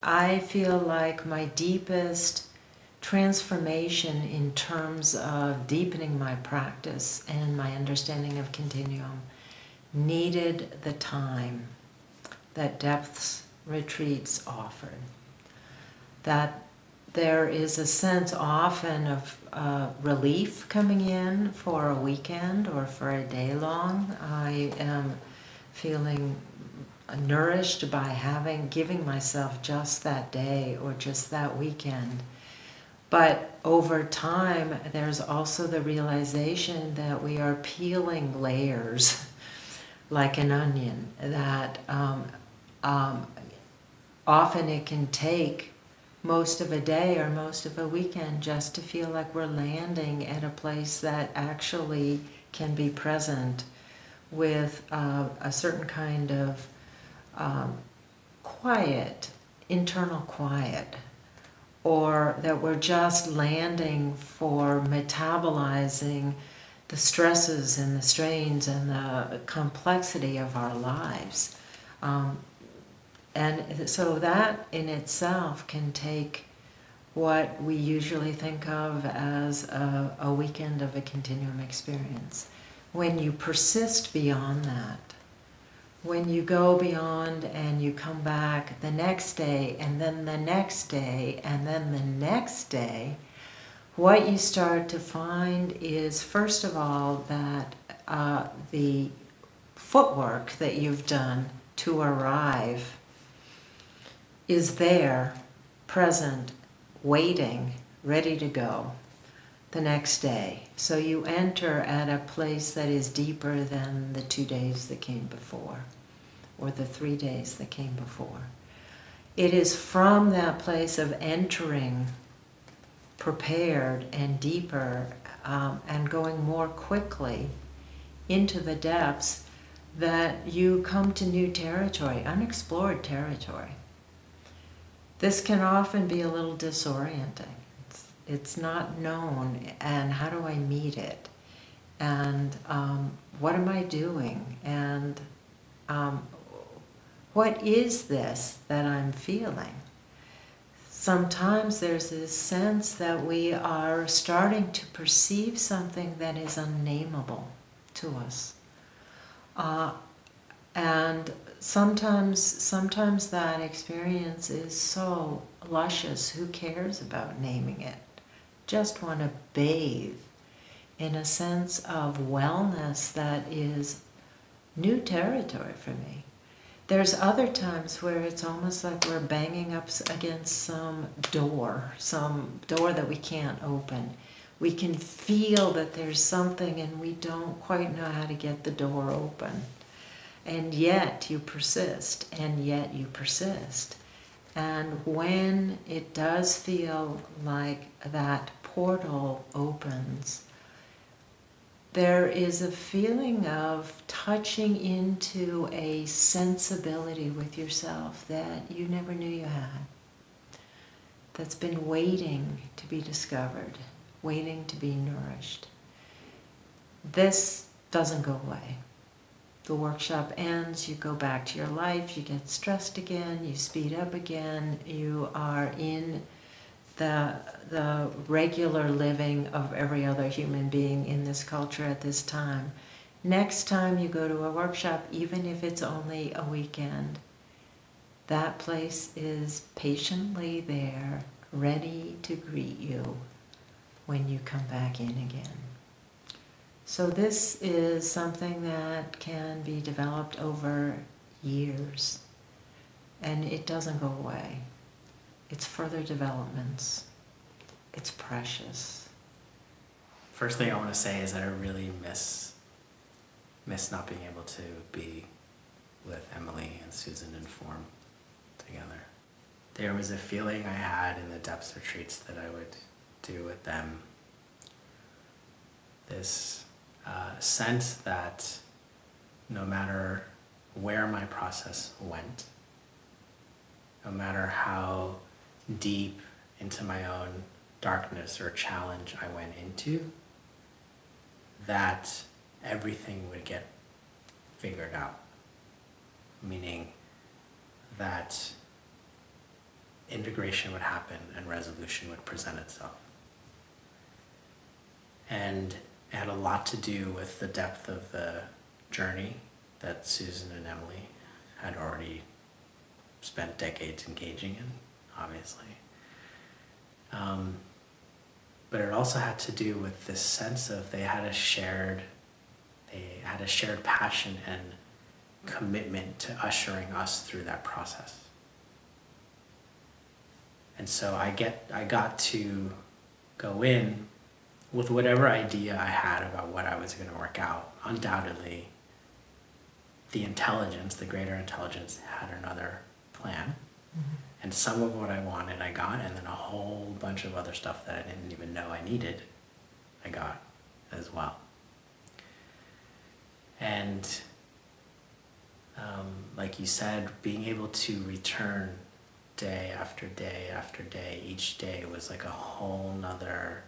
I feel like my deepest transformation in terms of deepening my practice and my understanding of Continuum needed the time that depths retreats offered. That there is a sense often of relief coming in for a weekend or for a day long. I am feeling nourished by giving myself just that day or just that weekend. But over time, there's also the realization that we are peeling layers like an onion, that often it can take most of a day or most of a weekend just to feel like we're landing at a place that actually can be present with a certain kind of quiet, internal quiet, or that we're just landing for metabolizing the stresses and the strains and the complexity of our lives. And so that in itself can take what we usually think of as a weekend of a continuum experience. When you persist beyond that, when you go beyond and you come back the next day and then the next day and then the next day, what you start to find is, first of all, that the footwork that you've done to arrive is there, present, waiting, ready to go the next day. So you enter at a place that is deeper than the 2 days that came before, or the 3 days that came before. It is from that place of entering prepared and deeper and going more quickly into the depths that you come to new territory, unexplored territory. This can often be a little disorienting. It's not known, and how do I meet it? And what am I doing? And what is this that I'm feeling? Sometimes there's this sense that we are starting to perceive something that is unnameable to us. And sometimes that experience is so luscious, who cares about naming it? Just want to bathe in a sense of wellness that is new territory for me. There's other times where it's almost like we're banging up against some door that we can't open. We can feel that there's something and we don't quite know how to get the door open. And yet you persist, and yet you persist. And when it does feel like that portal opens, there is a feeling of touching into a sensibility with yourself that you never knew you had, that's been waiting to be discovered, waiting to be nourished. This doesn't go away. The workshop ends, you go back to your life, you get stressed again, you speed up again, you are in the regular living of every other human being in this culture at this time. Next time you go to a workshop, even if it's only a weekend, that place is patiently there, ready to greet you when you come back in again. So this is something that can be developed over years, and it doesn't go away. It's further developments. It's precious. First thing I want to say is that I really miss not being able to be with Emily and Susan and form together. There was a feeling I had in the depths retreats that I would do with them. This sense that no matter where my process went, no matter how deep into my own darkness or challenge I went into, that everything would get figured out. Meaning that integration would happen and resolution would present itself. And it had a lot to do with the depth of the journey that Susan and Emily had already spent decades engaging in, obviously. But it also had to do with this sense of they had a shared passion and commitment to ushering us through that process. And so I got to go in with whatever idea I had about what I was going to work out. Undoubtedly, the greater intelligence had another plan. Mm-hmm. And some of what I wanted, I got, and then a whole bunch of other stuff that I didn't even know I needed, I got as well. And like you said, being able to return day after day after day, each day was like a whole nother,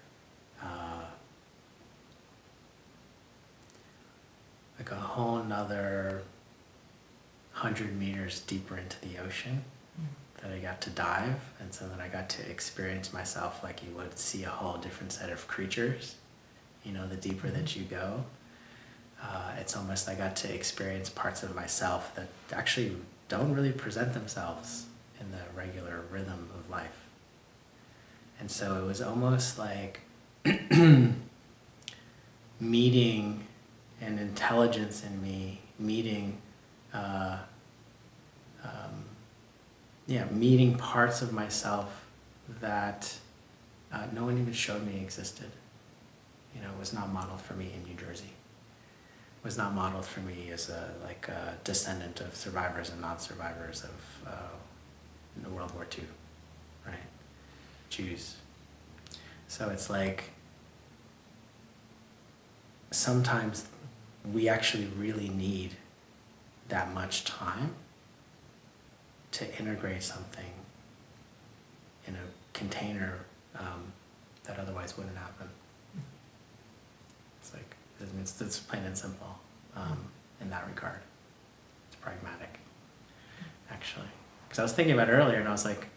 100 meters deeper into the ocean that I got to dive. And so then I got to experience myself like you would see a whole different set of creatures, the deeper that you go. It's almost I got to experience parts of myself that actually don't really present themselves in the regular rhythm of life. And so it was almost like meeting an intelligence in me, meeting parts of myself that no one even showed me existed. It was not modeled for me in New Jersey. It was not modeled for me as a descendant of survivors and non-survivors of World War II, right? Jews. So it's like sometimes we actually really need that much time to integrate something in a container that otherwise wouldn't happen. It's like, it's plain and simple in that regard. It's pragmatic, actually. Because I was thinking about it earlier and I was like,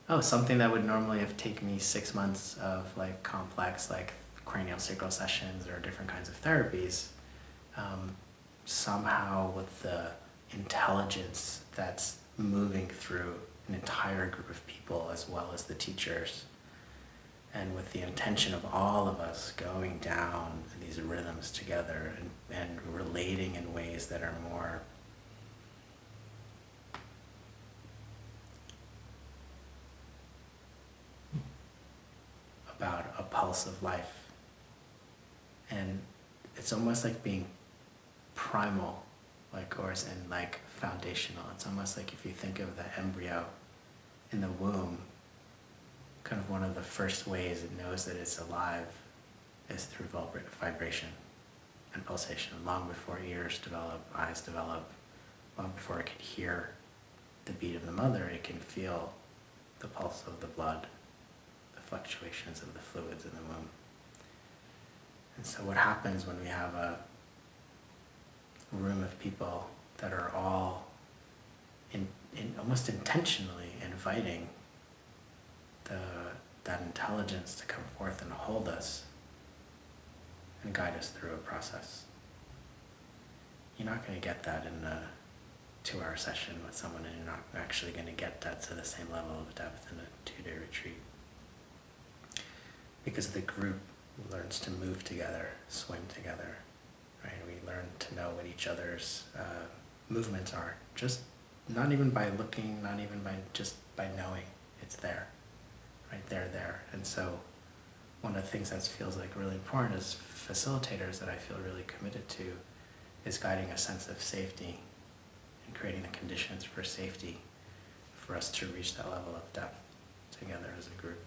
oh, something that would normally have taken me 6 months of like complex like cranial sacral sessions or different kinds of therapies, somehow with the intelligence that's moving through an entire group of people as well as the teachers, and with the intention of all of us going down these rhythms together and relating in ways that are more about a pulse of life. And it's almost like being primal, or foundational. It's almost like if you think of the embryo in the womb, kind of one of the first ways it knows that it's alive is through vibration and pulsation. Long before ears develop, eyes develop, long before it can hear the beat of the mother, it can feel the pulse of the blood, the fluctuations of the fluids in the womb. And so what happens when we have a room of people that are all almost intentionally inviting that intelligence to come forth and hold us and guide us through a process. You're not going to get that in a 2-hour session with someone, and you're not actually going to get that to the same level of depth in a 2-day retreat. Because the group learns to move together, swim together, right? We learn to know what each other's movements are, just not even by looking, not even just by knowing it's there, right? They're there. And so one of the things that feels like really important as facilitators that I feel really committed to is guiding a sense of safety and creating the conditions for safety for us to reach that level of depth together as a group.